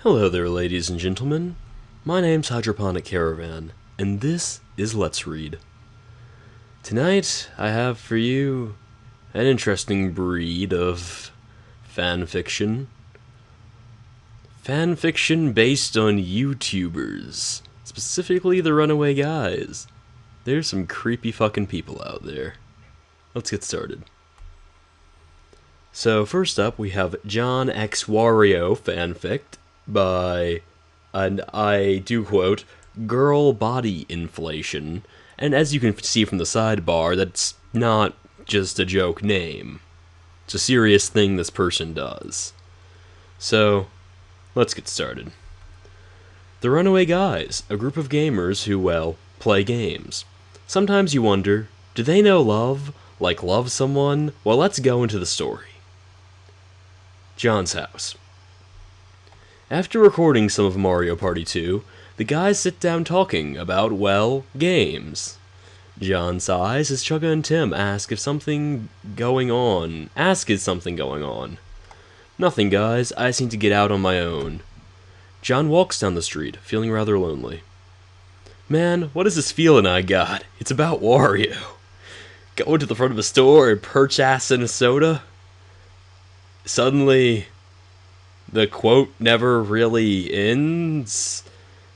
Hello there, ladies and gentlemen. My name's HydroponicCaravan, and this is Let's Read. Tonight, I have for you an interesting breed of fanfiction. Fanfiction based on YouTubers, specifically the Runaway Guys. There's some creepy fucking people out there. Let's get started. So, first up, we have John X Wario fanfic by, and I do quote, girl body inflation. And as you can see from the sidebar, that's not just a joke name. It's a serious thing this person does. So, let's get started. The Runaway Guys, a group of gamers who, well, play games. Sometimes you wonder, do they know love? Like love someone? Well, let's go into the story. John's house. After recording some of Mario Party 2, the guys sit down talking about, well, games. John sighs as Chugga and Tim ask is something going on. Nothing, guys. I seem to get out on my own. John walks down the street, feeling rather lonely. Man, what is this feeling I got? It's about Wario. Going to the front of a store and purchasing a soda? Suddenly, the quote never really ends.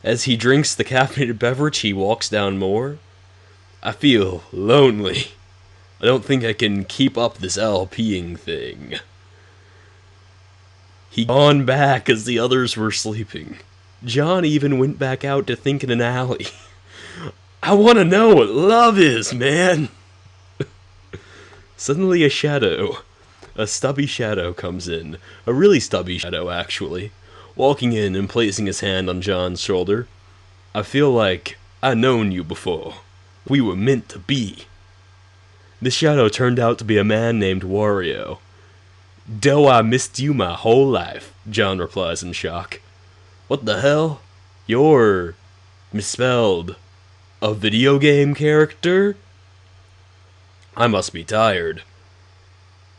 As he drinks the caffeinated beverage, he walks down more. I feel lonely. I don't think I can keep up this LPing thing. He gone back as the others were sleeping. John even went back out to think in an alley. I want to know what love is, man. Suddenly a stubby shadow comes in. A really stubby shadow, actually. Walking in and placing his hand on John's shoulder. I feel like I've known you before. We were meant to be. The shadow turned out to be a man named Wario. Though I missed you my whole life, John replies in shock. What the hell? You're misspelled. A video game character? I must be tired.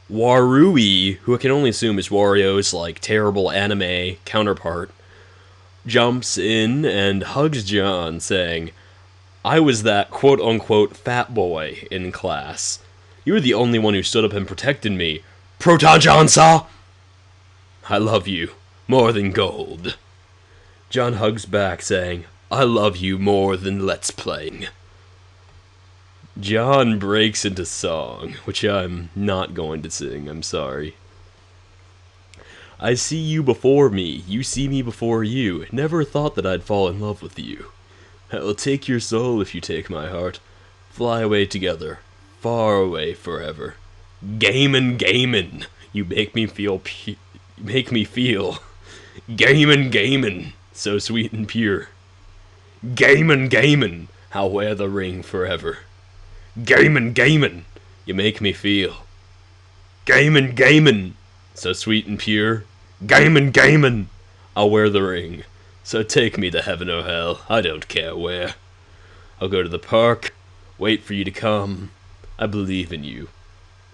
Warui, who I can only assume is Wario's, terrible anime counterpart, jumps in and hugs John, saying, I was that quote-unquote fat boy in class. You were the only one who stood up and protected me. Proton Johnsaw! I love you more than gold. John hugs back, saying, I love you more than Let's Playing. John breaks into song, which I'm not going to sing, I'm sorry. I see you before me, you see me before you. Never thought that I'd fall in love with you. I'll take your soul if you take my heart. Fly away together, far away forever. Gamin', you make me feel, Gamin', so sweet and pure. Gamin', I'll wear the ring forever. Gamin', you make me feel. Gamin', so sweet and pure. Gamin', I'll wear the ring. So take me to heaven or hell, I don't care where. I'll go to the park, wait for you to come. I believe in you.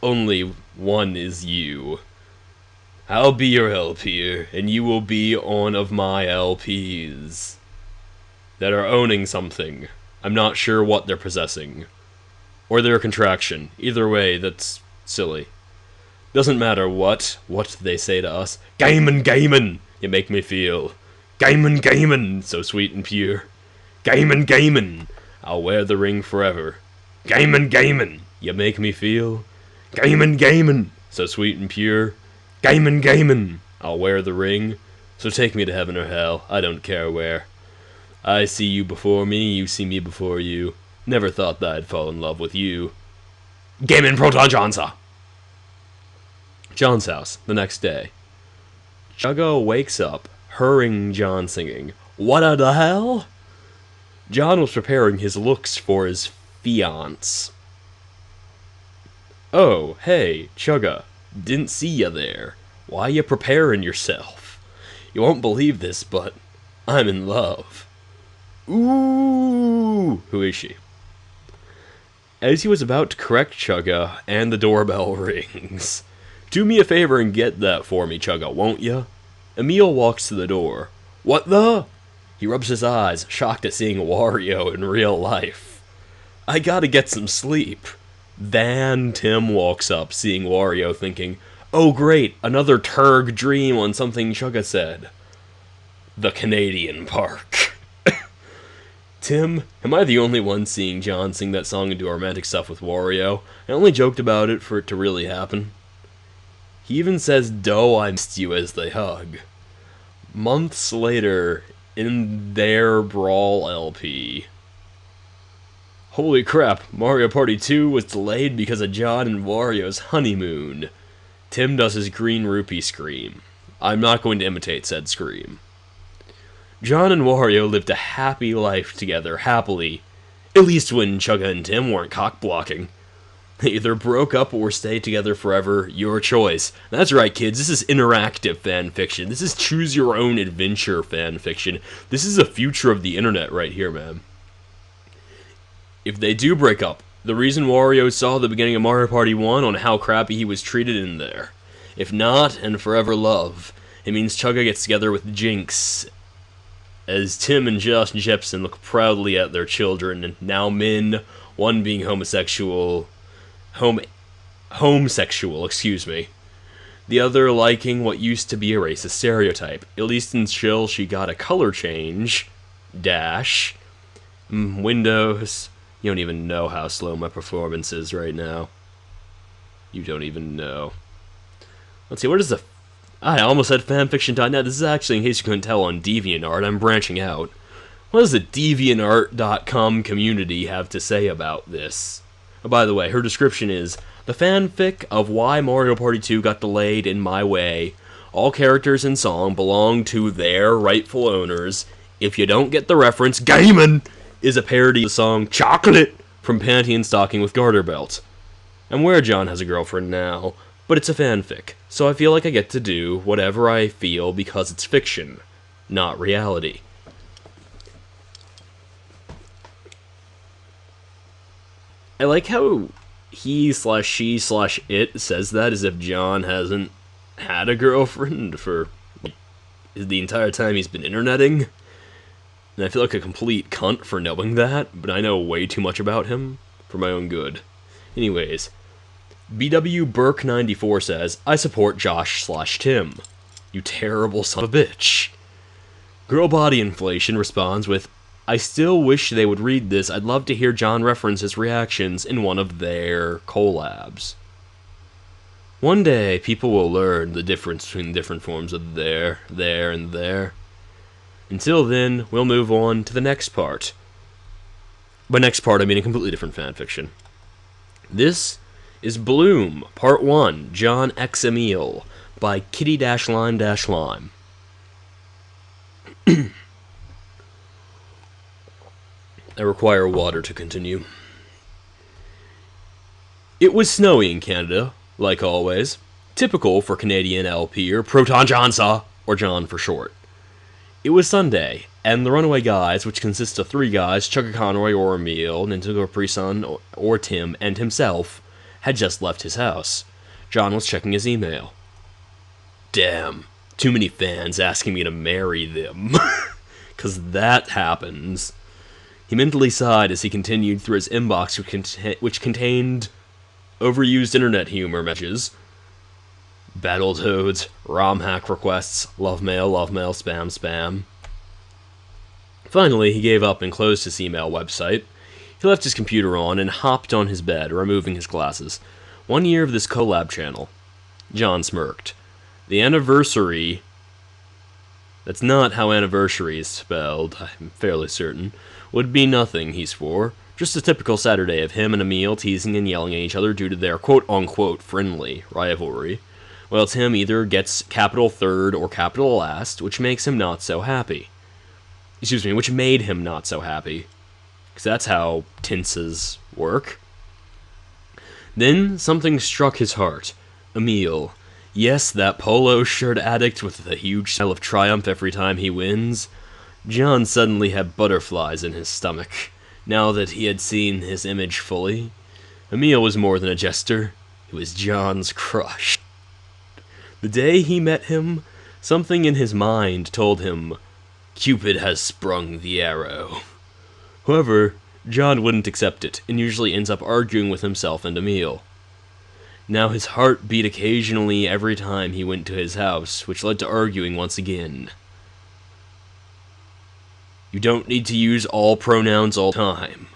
Only one is you. I'll be your LPer, and you will be one of my LPs. That are owning something. I'm not sure what they're possessing. Or their contraction. Either way, that's silly. Doesn't matter what they say to us. Gamin', you make me feel. Gamin', so sweet and pure. Gamin', I'll wear the ring forever. Gamin', you make me feel. Gamin', so sweet and pure. Gamin', I'll wear the ring. So take me to heaven or hell, I don't care where. I see you before me, you see me before you. Never thought that I'd fall in love with you. Gamin' Proton Johnsaw! John's house, the next day. Chugga wakes up, hurrying John singing, What the hell? John was preparing his looks for his fiance. Oh, hey, Chugga, didn't see ya there. Why ya preparing yourself? You won't believe this, but I'm in love. Ooh, who is she? As he was about to correct Chugga, and the doorbell rings. Do me a favor and get that for me, Chugga, won't ya? Emil walks to the door. What the? He rubs his eyes, shocked at seeing Wario in real life. I gotta get some sleep. Then Tim walks up, seeing Wario, thinking, oh great, another TRG dream on something Chugga said. The Canadian Park. Tim, am I the only one seeing John sing that song and do romantic stuff with Wario? I only joked about it for it to really happen. He even says, Doe, I missed you as they hug. Months later, in their Brawl LP. Holy crap, Mario Party 2 was delayed because of John and Wario's honeymoon. Tim does his green rupee scream. I'm not going to imitate said scream. John and Wario lived a happy life together, happily. At least when Chugga and Tim weren't cock-blocking. They either broke up or stayed together forever, your choice. That's right, kids, this is interactive fanfiction. This is choose-your-own-adventure fanfiction. This is the future of the internet right here, man. If they do break up, the reason Wario saw the beginning of Mario Party 1 on how crappy he was treated in there. If not, and forever love, it means Chugga gets together with Jinx, as Tim and Josh Jepson look proudly at their children, and now Min, one being homosexual, excuse me. The other liking what used to be a racist stereotype, at least until she got a color change. Dash. Windows. You don't even know how slow my performance is right now. You don't even know. Let's see, what is the... I almost said fanfiction.net. This is actually, in case you couldn't tell, on DeviantArt. I'm branching out. What does the DeviantArt.com community have to say about this? Oh, by the way, her description is, the fanfic of why Mario Party 2 got delayed in my way. All characters in song belong to their rightful owners. If you don't get the reference, Gaiman is a parody of the song Chocolate from Panty and Stocking with Garter Belt. I'm aware John has a girlfriend now, but it's a fanfic, so I feel like I get to do whatever I feel because it's fiction, not reality. I like how he/she/it says that as if John hasn't had a girlfriend for the entire time he's been interneting. And I feel like a complete cunt for knowing that, but I know way too much about him for my own good. Anyways, BW Burke 94 says, I support Josh/Tim. You terrible son of a bitch. Girl Body Inflation responds with, I still wish they would read this. I'd love to hear John reference his reactions in one of their collabs. One day, people will learn the difference between different forms of there, and there. Until then, we'll move on to the next part. By next part, I mean a completely different fanfiction. This is Bloom, Part 1, John X. Emile, by Kitty-Lime-Lime. I require water to continue. It was snowy in Canada, like always. Typical for Canadian LP or Proton Johnsa, or John for short. It was Sunday, and the Runaway Guys, which consists of 3 guys, Chugga Conroy or Emile, Nintendo Capri-Sun or Tim, and himself, had just left his house. John was checking his email. Damn, too many fans asking me to marry them. 'Cause that happens. He mentally sighed as he continued through his inbox, which contained overused internet humor messages, Battletoads, ROM hack requests, love mail, spam. Finally, he gave up and closed his email website. He left his computer on and hopped on his bed, removing his glasses. 1 year of this collab channel. John smirked. The anniversary... That's not how anniversary is spelled, I'm fairly certain. Would be nothing, he swore. Just a typical Saturday of him and Emile teasing and yelling at each other due to their quote-unquote friendly rivalry. Well, Tim either gets capital third or capital last, which makes him not so happy. Excuse me, which made him not so happy. Because that's how tenses work. Then something struck his heart. Emile. Yes, that polo shirt addict with the huge smile of triumph every time he wins. John suddenly had butterflies in his stomach, now that he had seen his image fully. Emile was more than a jester. He was John's crush. The day he met him, something in his mind told him Cupid has sprung the arrow. However, John wouldn't accept it, and usually ends up arguing with himself and Emile. Now his heart beat occasionally every time he went to his house, which led to arguing once again. You don't need to use all pronouns all the time.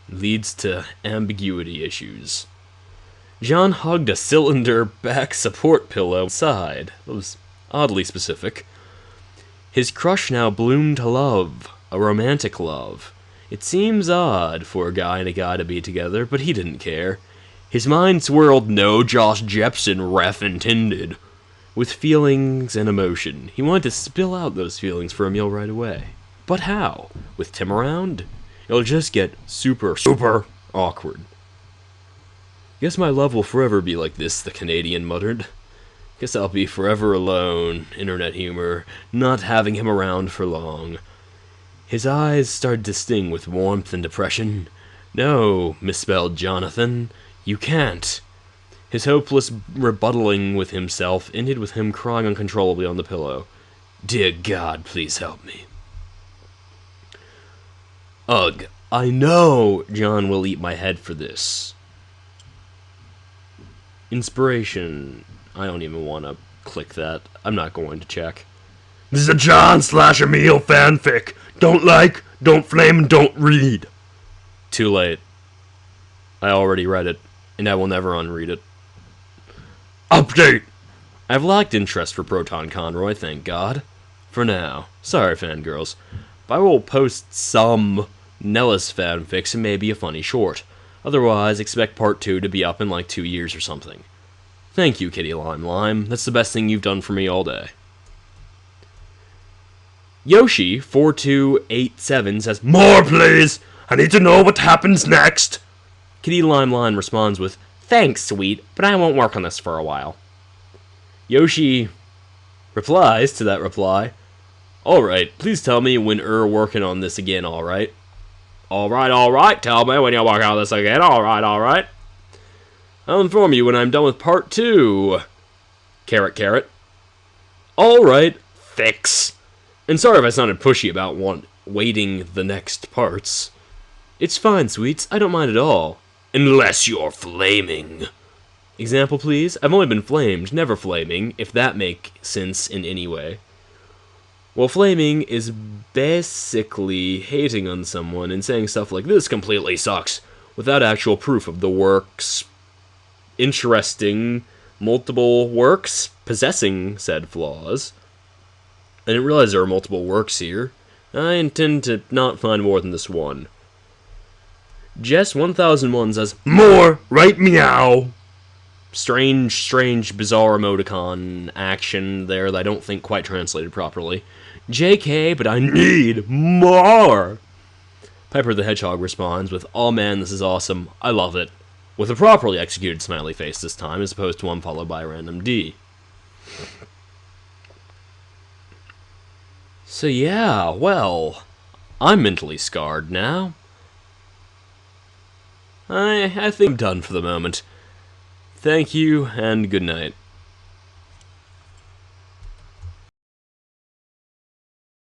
It leads to ambiguity issues. John hugged a cylinder back support pillow inside. That was oddly specific. His crush now bloomed to love, a romantic love. It seems odd for a guy and a guy to be together, but he didn't care. His mind swirled, no Josh Jepson ref intended, with feelings and emotion. He wanted to spill out those feelings for Emile right away. But how? With Tim around? It'll just get super awkward. Guess my love will forever be like this, the Canadian muttered. Guess I'll be forever alone, internet humor, not having him around for long. His eyes started to sting with warmth and depression. No, misspelled Jonathan, you can't. His hopeless rebuttaling with himself ended with him crying uncontrollably on the pillow. Dear God, please help me. Ugh, I know John will eat my head for this. Inspiration. I don't even want to click that. I'm not going to check. This is a John/Emile fanfic. Don't like, don't flame, and don't read. Too late. I already read it, and I will never unread it. Update! I've lacked interest for Proton Conroy, thank God. For now. Sorry, fangirls. But I will post some Nellis fanfics and maybe a funny short. Otherwise, expect part 2 to be up in like 2 years or something. Thank you, Kitty Lime Lime. That's the best thing you've done for me all day. Yoshi4287 says, More, please! I need to know what happens next! Kitty Lime Lime responds with, Thanks, sweet, but I won't work on this for a while. Yoshi replies to that reply, Alright, please tell me when you're working on this again, alright? Alright, tell me when you're working on this again, alright. I'll inform you when I'm done with part 2. Carrot. Alright, fix. And sorry if I sounded pushy about waiting the next parts. It's fine, sweets, I don't mind at all. Unless you're flaming. Example, please? I've only been flamed, never flaming, if that makes sense in any way. Well, flaming is basically hating on someone and saying stuff like, this completely sucks, without actual proof of the work's interesting, multiple works possessing said flaws. I didn't realize there were multiple works here. I intend to not find more than this one. Jess1001 says, More! Right meow! Strange, bizarre emoticon action there that I don't think quite translated properly. JK, but I need more! Piper the Hedgehog responds with, Oh man, this is awesome. I love it. With a properly executed smiley face this time, as opposed to one followed by a random D. So yeah, well, I'm mentally scarred now. I think I'm done for the moment. Thank you, and good night.